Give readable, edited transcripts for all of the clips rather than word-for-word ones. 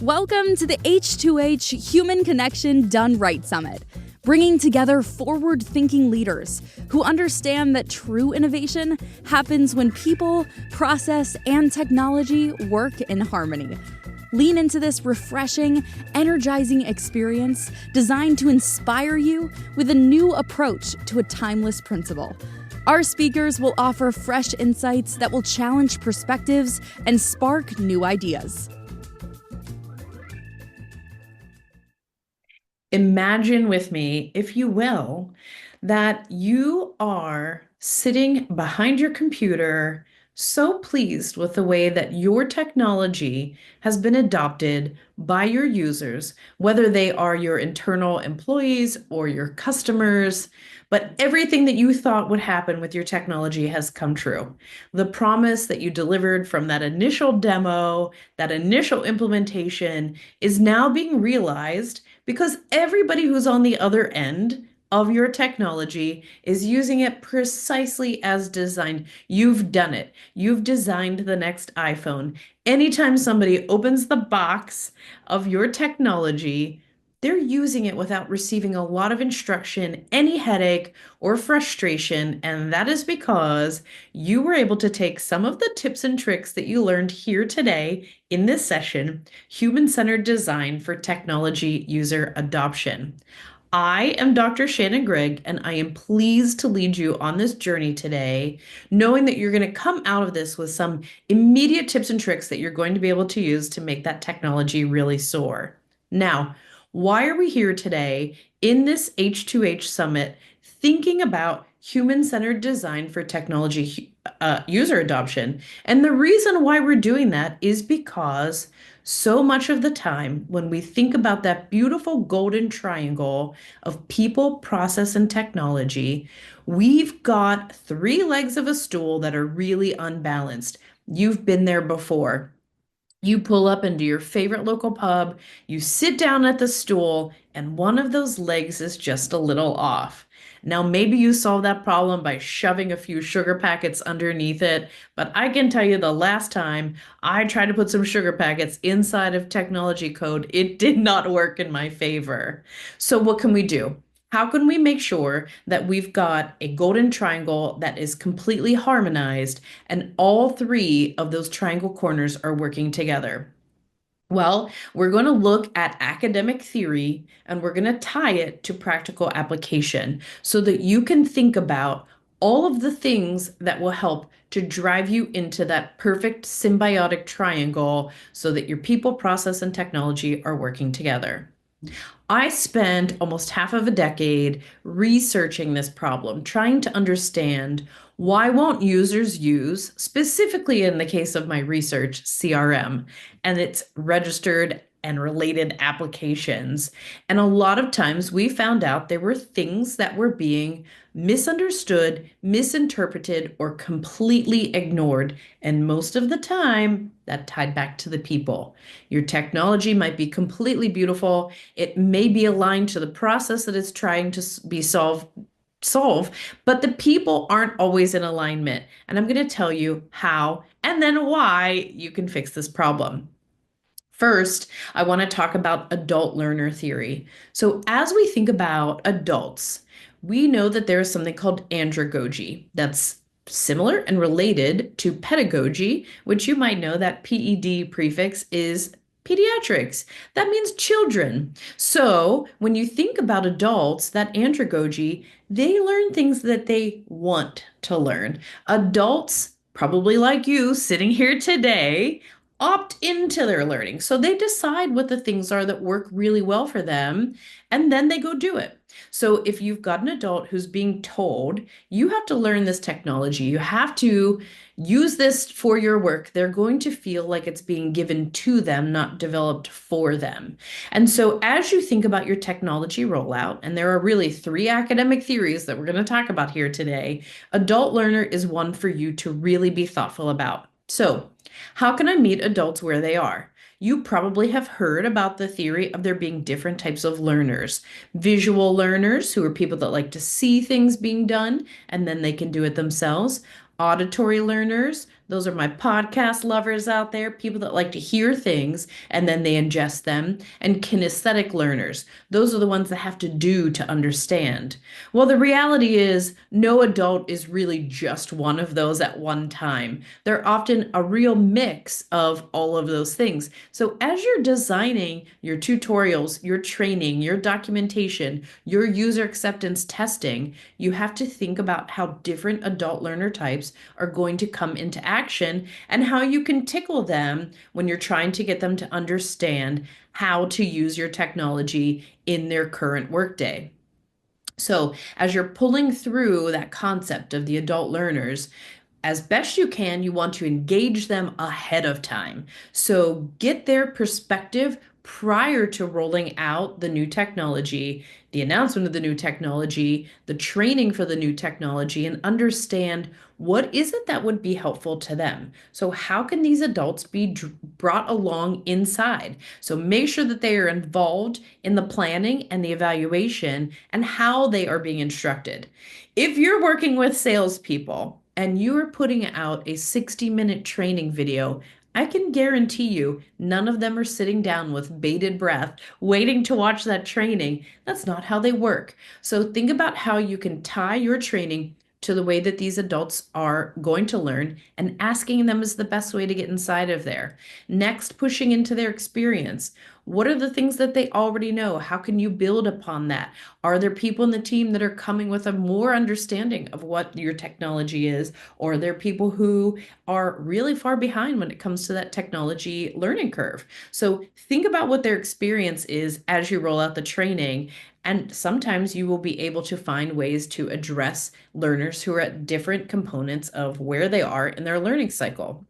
Welcome to the H2H Human Connection Done Right Summit, bringing together forward-thinking leaders who understand that true innovation happens when people, process, and technology work in harmony. Lean into this refreshing, energizing experience designed to inspire you with a new approach to a timeless principle. Our speakers will offer fresh insights that will challenge perspectives and spark new ideas. Imagine with me, if you will, that you are sitting behind your computer, so pleased with the way that your technology has been adopted by your users, whether they are your internal employees or your customers, but everything that you thought would happen with your technology has come true. The promise that you delivered from that initial demo, that initial implementation, is now being realized because everybody who's on the other end of your technology is using it precisely as designed. You've done it. You've designed the next iPhone. Anytime somebody opens the box of your technology, they're using it without receiving a lot of instruction, any headache, or frustration. And that is because you were able to take some of the tips and tricks that you learned here today in this session, Human-Centered Design for Technology User Adoption. I am Dr. Shannon Gregg, and I am pleased to lead you on this journey today, knowing that you're going to come out of this with some immediate tips and tricks that you're going to be able to use to make that technology really soar. Now, why are we here today in this H2H Summit thinking about human-centered design for technology user adoption? And the reason why we're doing that is because so much of the time when we think about that beautiful golden triangle of people, process, and technology, we've got three legs of a stool that are really unbalanced. You've been there before. You pull up into your favorite local pub, you sit down at the stool, and one of those legs is just a little off. Now, maybe you solve that problem by shoving a few sugar packets underneath it, but I can tell you the last time I tried to put some sugar packets inside of technology code, it did not work in my favor. So what can we do? How can we make sure that we've got a golden triangle that is completely harmonized and all three of those triangle corners are working together? Well, we're going to look at academic theory and we're going to tie it to practical application so that you can think about all of the things that will help to drive you into that perfect symbiotic triangle so that your people, process, and technology are working together. I spent almost half of a decade researching this problem, trying to understand why won't users use, specifically in the case of my research, CRM and its registered and related applications. And a lot of times we found out there were things that were being misunderstood, misinterpreted, or completely ignored. And most of the time, that tied back to the people. Your technology might be completely beautiful. It may be aligned to the process that it's trying to be solve, but the people aren't always in alignment. And I'm going to tell you how and then why you can fix this problem. First, I want to talk about adult learner theory. So as we think about adults, we know that there is something called andragogy that's similar and related to pedagogy, which you might know that PED prefix is pediatrics. That means children. So when you think about adults, that andragogy, they learn things that they want to learn. Adults, probably like you sitting here today, opt into their learning. So they decide what the things are that work really well for them, and then they go do it. So if you've got an adult who's being told, you have to learn this technology, you have to use this for your work, they're going to feel like it's being given to them, not developed for them. And so as you think about your technology rollout, and there are really three academic theories that we're going to talk about here today, adult learner is one for you to really be thoughtful about. So how can I meet adults where they are? You probably have heard about the theory of there being different types of learners. Visual learners, who are people that like to see things being done and then they can do it themselves. Auditory learners, Those are my podcast lovers out there, people that like to hear things and then they ingest them. And kinesthetic learners, those are the ones that have to do to understand. Well, the reality is no adult is really just one of those at one time. They're often a real mix of all of those things. So as you're designing your tutorials, your training, your documentation, your user acceptance testing, you have to think about how different adult learner types are going to come into action and how you can tickle them when you're trying to get them to understand how to use your technology in their current workday. So, as you're pulling through that concept of the adult learners, as best you can, you want to engage them ahead of time. So get their perspective prior to rolling out the new technology, the announcement of the new technology, the training for the new technology, and understand what is it that would be helpful to them. So how can these adults be brought along inside? So make sure that they are involved in the planning and the evaluation and how they are being instructed. If you're working with salespeople, and you are putting out a 60-minute training video, I can guarantee you none of them are sitting down with bated breath waiting to watch that training. That's not how they work. So think about how you can tie your training to the way that these adults are going to learn, and asking them is the best way to get inside of there. Next, pushing into their experience. What are the things that they already know? How can you build upon that? Are there people in the team that are coming with a more understanding of what your technology is? Or are there people who are really far behind when it comes to that technology learning curve? So think about what their experience is as you roll out the training. And sometimes you will be able to find ways to address learners who are at different components of where they are in their learning cycle.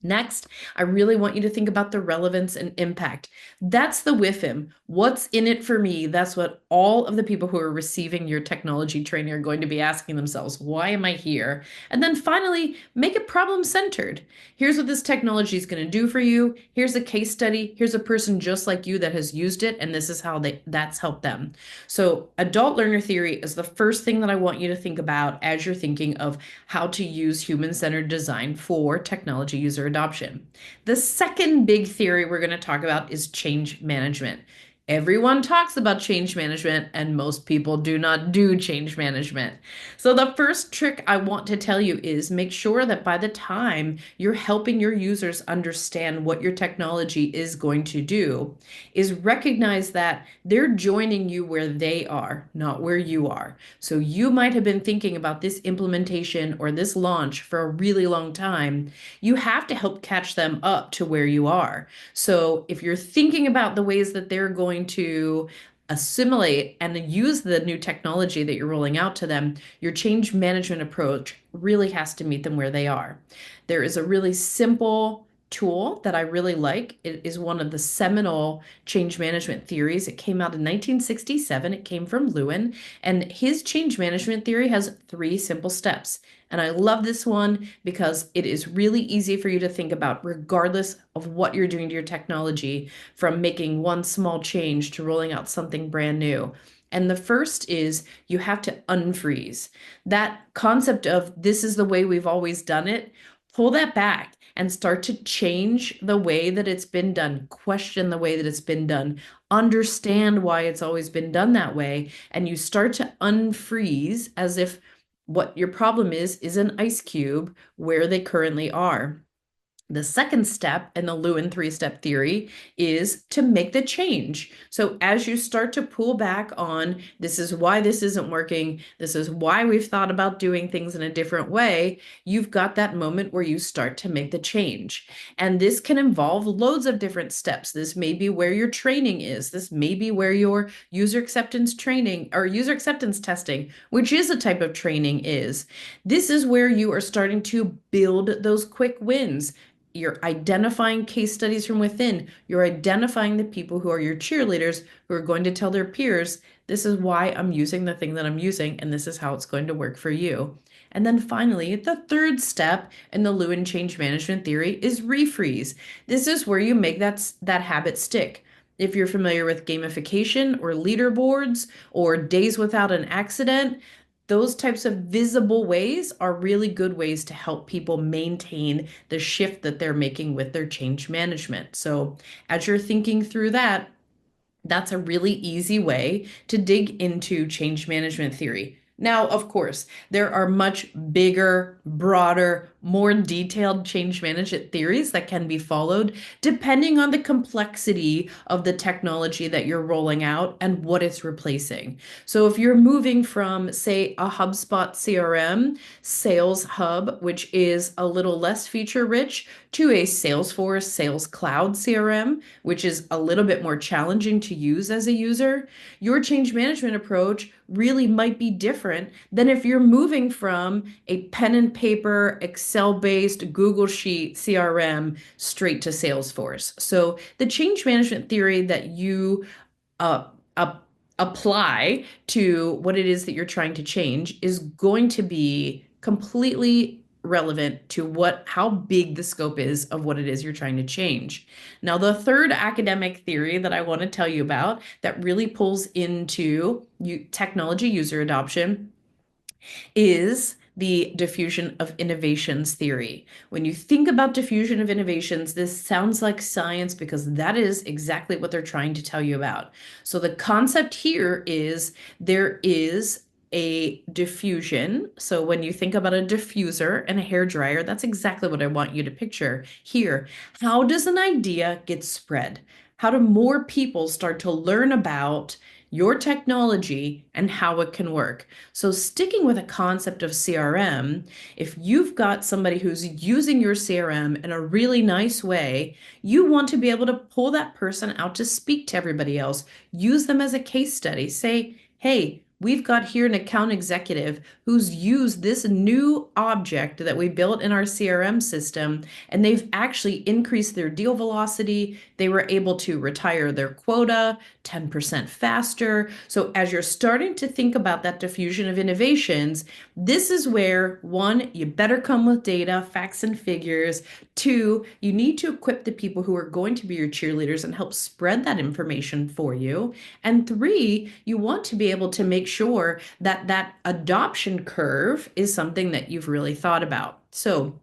Next, I really want you to think about the relevance and impact. That's the WIFM. What's in it for me? That's what all of the people who are receiving your technology training are going to be asking themselves. Why am I here? And then finally, make it problem centered. Here's what this technology is going to do for you. Here's a case study. Here's a person just like you that has used it, and this is how that's helped them. So adult learner theory is the first thing that I want you to think about as you're thinking of how to use human-centered design for technology user adoption. The second big theory we're going to talk about is change management. Everyone talks about change management, and most people do not do change management. So the first trick I want to tell you is make sure that by the time you're helping your users understand what your technology is going to do, is recognize that they're joining you where they are, not where you are. So you might have been thinking about this implementation or this launch for a really long time. You have to help catch them up to where you are. So if you're thinking about the ways that they're going to assimilate and use the new technology that you're rolling out to them, your change management approach really has to meet them where they are. There is a really simple tool that I really like. It is one of the seminal change management theories. It came out in 1967. It came from Lewin, and his change management theory has 3 simple steps. And I love this one because it is really easy for you to think about regardless of what you're doing to your technology, from making one small change to rolling out something brand new. And the first is you have to unfreeze. That concept of this is the way we've always done it, pull that back and start to change the way that it's been done, question the way that it's been done, understand why it's always been done that way, and you start to unfreeze as if what your problem is an ice cube where they currently are. The second step in the Lewin 3-step theory is to make the change. So as you start to pull back on, this is why this isn't working, this is why we've thought about doing things in a different way, you've got that moment where you start to make the change. And this can involve loads of different steps. This may be where your training is. This may be where your user acceptance training or user acceptance testing, which is a type of training, is. This is where you are starting to build those quick wins. You're identifying case studies from within. You're identifying the people who are your cheerleaders who are going to tell their peers, this is why I'm using the thing that I'm using, and this is how it's going to work for you. And then finally, the third step in the Lewin change management theory is refreeze. This is where you make that habit stick. If you're familiar with gamification or leaderboards or days without an accident, those types of visible ways are really good ways to help people maintain the shift that they're making with their change management. So, as you're thinking through that, that's a really easy way to dig into change management theory. Now, of course, there are much bigger, broader, more detailed change management theories that can be followed depending on the complexity of the technology that you're rolling out and what it's replacing. So, if you're moving from, say, a HubSpot CRM, Sales Hub, which is a little less feature rich, to a Salesforce Sales Cloud CRM, which is a little bit more challenging to use as a user, your change management approach really might be different than if you're moving from a pen and paper, Excel-based Google Sheet CRM straight to Salesforce. So the change management theory that you uh, apply to what it is that you're trying to change is going to be completely relevant to how big the scope is of what it is you're trying to change. Now, the third academic theory that I want to tell you about that really pulls into technology user adoption is the diffusion of innovations theory. When you think about diffusion of innovations, this sounds like science because that is exactly what they're trying to tell you about. So the concept here is there is a diffusion. So when you think about a diffuser and a hair dryer, that's exactly what I want you to picture here. How does an idea get spread? How do more people start to learn about your technology and how it can work? So sticking with a concept of CRM, if you've got somebody who's using your CRM in a really nice way, you want to be able to pull that person out to speak to everybody else. Use them as a case study. Say, hey, we've got here an account executive who's used this new object that we built in our CRM system, and they've actually increased their deal velocity. They were able to retire their quota 10% faster. So as you're starting to think about that diffusion of innovations, this is where, one, you better come with data, facts, and figures. Two, you need to equip the people who are going to be your cheerleaders and help spread that information for you. And three, you want to be able to make sure that that adoption curve is something that you've really thought about. So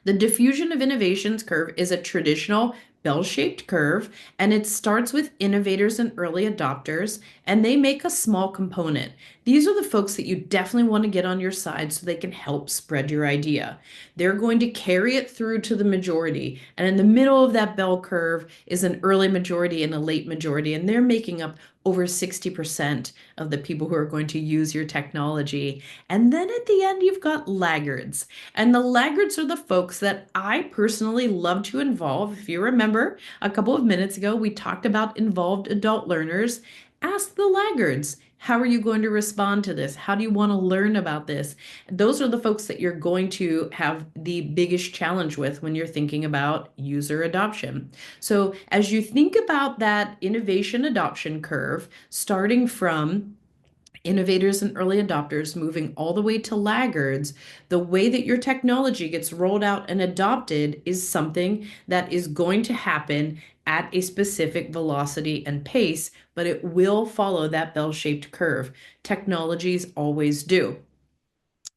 the diffusion of innovations curve is a traditional bell-shaped curve, and it starts with innovators and early adopters, and they make a small component. These are the folks that you definitely want to get on your side so they can help spread your idea. They're going to carry it through to the majority, and in the middle of that bell curve is an early majority and a late majority, and they're making up over 60% of the people who are going to use your technology. And then at the end, you've got laggards. And the laggards are the folks that I personally love to involve. If you remember, a couple of minutes ago, we talked about involved adult learners. Ask the laggards. How are you going to respond to this? How do you want to learn about this? Those are the folks that you're going to have the biggest challenge with when you're thinking about user adoption. So as you think about that innovation adoption curve, starting from innovators and early adopters moving all the way to laggards, the way that your technology gets rolled out and adopted is something that is going to happen at a specific velocity and pace, but it will follow that bell-shaped curve. Technologies always do.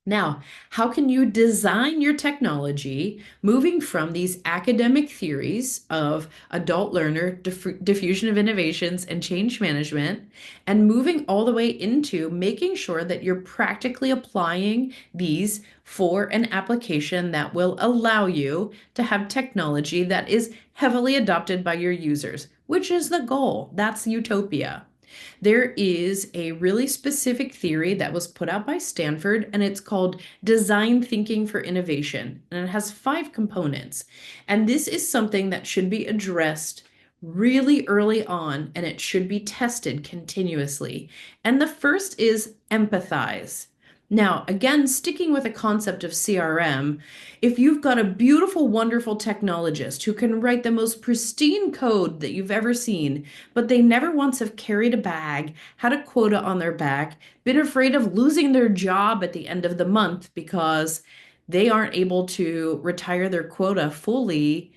Now, how can you design your technology moving from these academic theories of adult learner, diffusion of innovations, and change management, and moving all the way into making sure that you're practically applying these for an application that will allow you to have technology that is heavily adopted by your users, which is the goal. That's utopia. There is a really specific theory that was put out by Stanford, and it's called design thinking for innovation. And it has 5 components. And this is something that should be addressed really early on, and it should be tested continuously. And the first is empathize. Now, again, sticking with the concept of CRM, if you've got a beautiful, wonderful technologist who can write the most pristine code that you've ever seen, but they never once have carried a bag, had a quota on their back, been afraid of losing their job at the end of the month because they aren't able to retire their quota fully,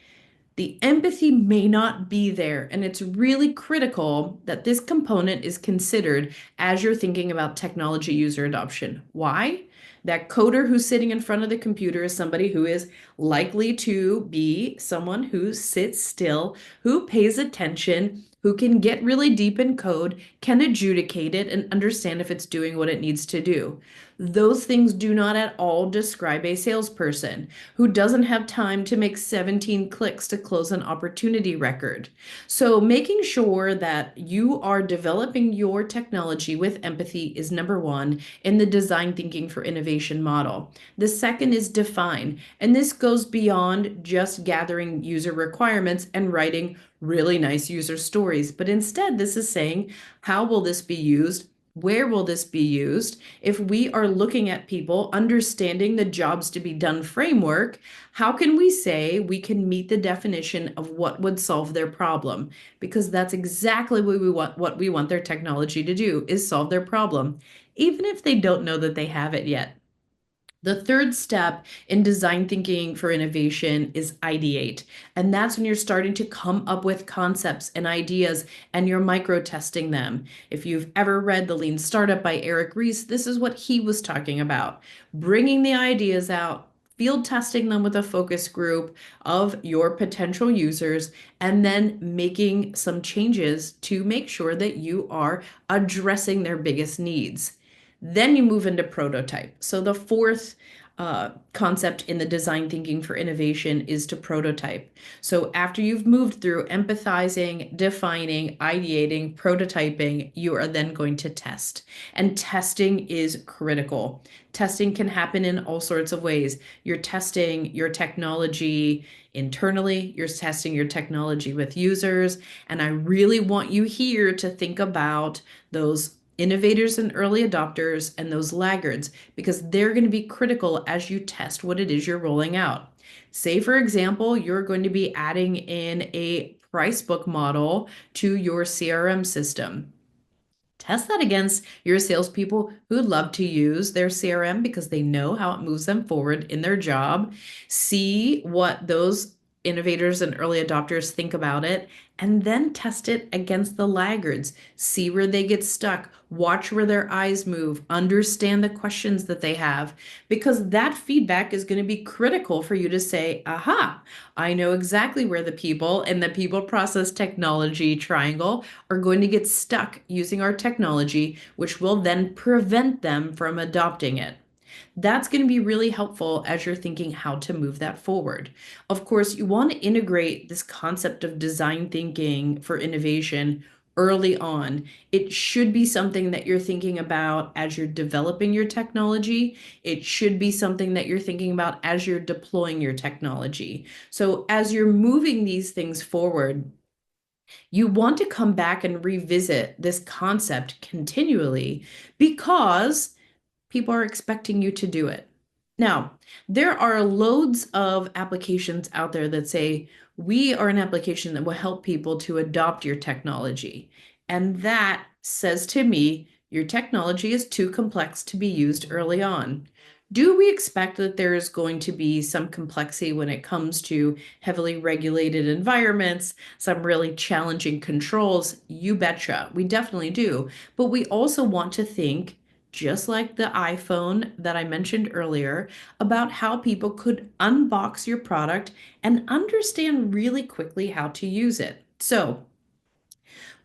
the empathy may not be there. And it's really critical that this component is considered as you're thinking about technology user adoption. Why? That coder who's sitting in front of the computer is somebody who is likely to be someone who sits still, who pays attention, who can get really deep in code, can adjudicate it, and understand if it's doing what it needs to do. Those things do not at all describe a salesperson who doesn't have time to make 17 clicks to close an opportunity record. So, making sure that you are developing your technology with empathy is number one in the design thinking for innovation model. The second is define, and this goes beyond just gathering user requirements and writing really nice user stories, but instead, this is saying, how will this be used? Where will this be used? If we are looking at people understanding the jobs to be done framework, how can we say we can meet the definition of what would solve their problem? Because that's exactly what we want their technology to do is solve their problem, even if they don't know that they have it yet. The third step in design thinking for innovation is ideate. And that's when you're starting to come up with concepts and ideas and you're micro testing them. If you've ever read The Lean Startup by Eric Ries, this is what he was talking about. Bringing the ideas out, field testing them with a focus group of your potential users, and then making some changes to make sure that you are addressing their biggest needs. Then you move into prototype. So the fourth concept in the design thinking for innovation is to prototype. So after you've moved through empathizing, defining, ideating, prototyping, you are then going to test. And testing is critical. Testing can happen in all sorts of ways. You're testing your technology internally, you're testing your technology with users, and I really want you here to think about those innovators and early adopters and those laggards, because they're going to be critical as you test what it is you're rolling out. Say, for example, you're going to be adding in a price book model to your CRM system. Test that against your salespeople who love to use their CRM because they know how it moves them forward in their job. See what those innovators and early adopters think about it, and then test it against the laggards. See where they get stuck. Watch where their eyes move. Understand the questions that they have, because that feedback is going to be critical for you to say, aha, I know exactly where the people in the people process technology triangle are going to get stuck using our technology, which will then prevent them from adopting it. That's going to be really helpful as you're thinking how to move that forward. Of course, you want to integrate this concept of design thinking for innovation early on. It should be something that you're thinking about as you're developing your technology. It should be something that you're thinking about as you're deploying your technology. So as you're moving these things forward, you want to come back and revisit this concept continually, because people are expecting you to do it. Now, there are loads of applications out there that say, we are an application that will help people to adopt your technology. And that says to me, your technology is too complex to be used early on. Do we expect that there is going to be some complexity when it comes to heavily regulated environments, some really challenging controls? You betcha. We definitely do. But we also want to think, just like the iPhone that I mentioned earlier, about how people could unbox your product and understand really quickly how to use it. So,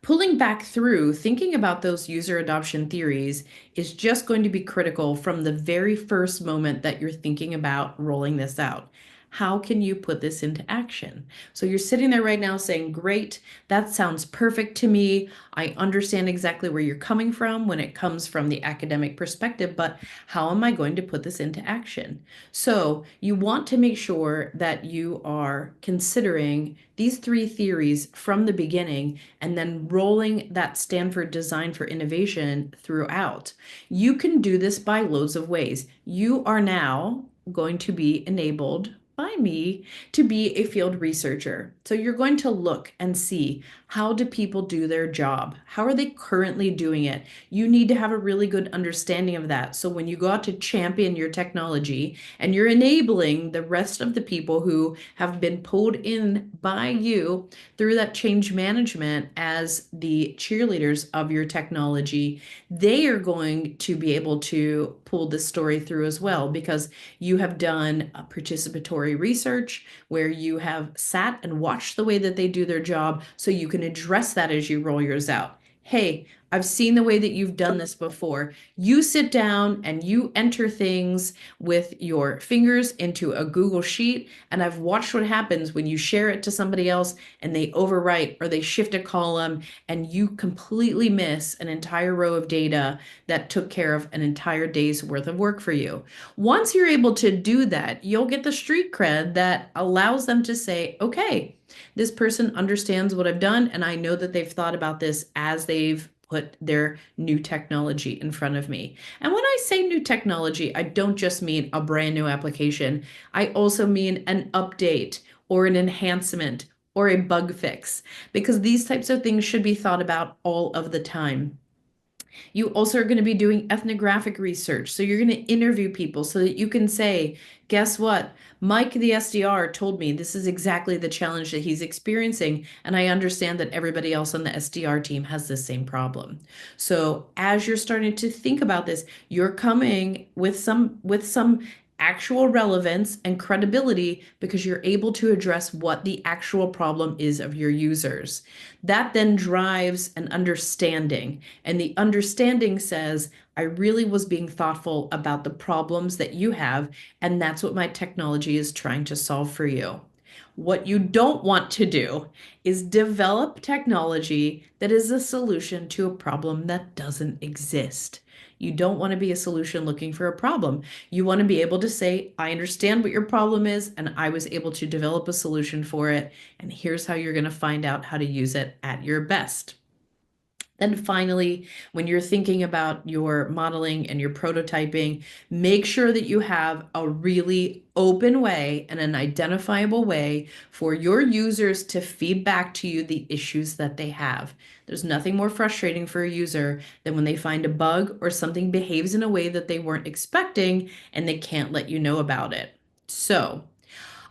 pulling back through, thinking about those user adoption theories is just going to be critical from the very first moment that you're thinking about rolling this out. How can you put this into action? So you're sitting there right now saying, great, that sounds perfect to me. I understand exactly where you're coming from when it comes from the academic perspective, but how am I going to put this into action? So you want to make sure that you are considering these three theories from the beginning and then rolling that Stanford design for innovation throughout. You can do this by loads of ways. You are now going to be enabled by me to be a field researcher. So you're going to look and see, How do people do their job? How are they currently doing it? You need to have a really good understanding of that. So when you go out to champion your technology and you're enabling the rest of the people who have been pulled in by you through that change management as the cheerleaders of your technology, they are going to be able to pull this story through as well because you have done a participatory research where you have sat and watched the way that they do their job so you can address that as you roll yours out. Hey, I've seen the way that you've done this before. You sit down and you enter things with your fingers into a Google Sheet, and I've watched what happens when you share it to somebody else and they overwrite or they shift a column and you completely miss an entire row of data that took care of an entire day's worth of work for you. Once you're able to do that, you'll get the street cred that allows them to say, okay, this person understands what I've done, and I know that they've thought about this as they've put their new technology in front of me. And when I say new technology, I don't just mean a brand new application. I also mean an update or an enhancement or a bug fix, because these types of things should be thought about all of the time. You also are going to be doing ethnographic research. So you're going to interview people so that you can say, guess what? Mike, the SDR, told me this is exactly the challenge that he's experiencing. And I understand that everybody else on the SDR team has the same problem. So as you're starting to think about this, you're coming with some actual relevance and credibility because you're able to address what the actual problem is of your users. That then drives an understanding, and the understanding says, I really was being thoughtful about the problems that you have, and that's what my technology is trying to solve for you. What you don't want to do is develop technology that is a solution to a problem that doesn't exist. You don't want to be a solution looking for a problem. You want to be able to say, I understand what your problem is, and I was able to develop a solution for it, and here's how you're going to find out how to use it at your best. Then finally, when you're thinking about your modeling and your prototyping, make sure that you have a really open way and an identifiable way for your users to feed back to you the issues that they have. There's nothing more frustrating for a user than when they find a bug or something behaves in a way that they weren't expecting and they can't let you know about it. So,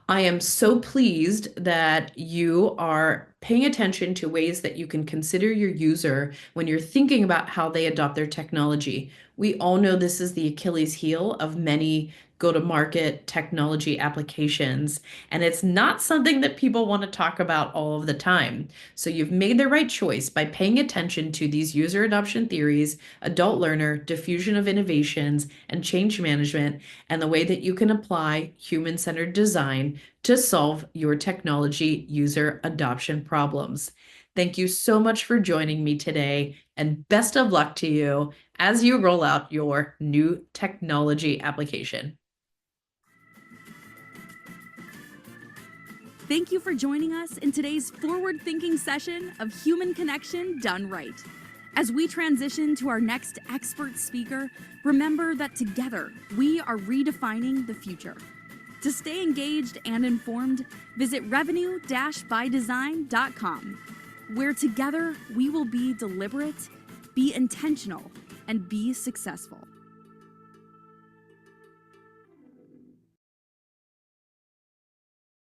I am so pleased that you are paying attention to ways that you can consider your user when you're thinking about how they adopt their technology. We all know this is the Achilles heel of many go-to-market technology applications, and it's not something that people want to talk about all of the time. So you've made the right choice by paying attention to these user adoption theories, adult learner, diffusion of innovations, and change management, and the way that you can apply human-centered design to solve your technology user adoption problems. Thank you so much for joining me today, and best of luck to you as you roll out your new technology application. Thank you for joining us in today's forward-thinking session of human connection done right. As we transition to our next expert speaker, remember that together we are redefining the future. To stay engaged and informed, visit revenue-bydesign.com, where together we will be deliberate, be intentional, and be successful.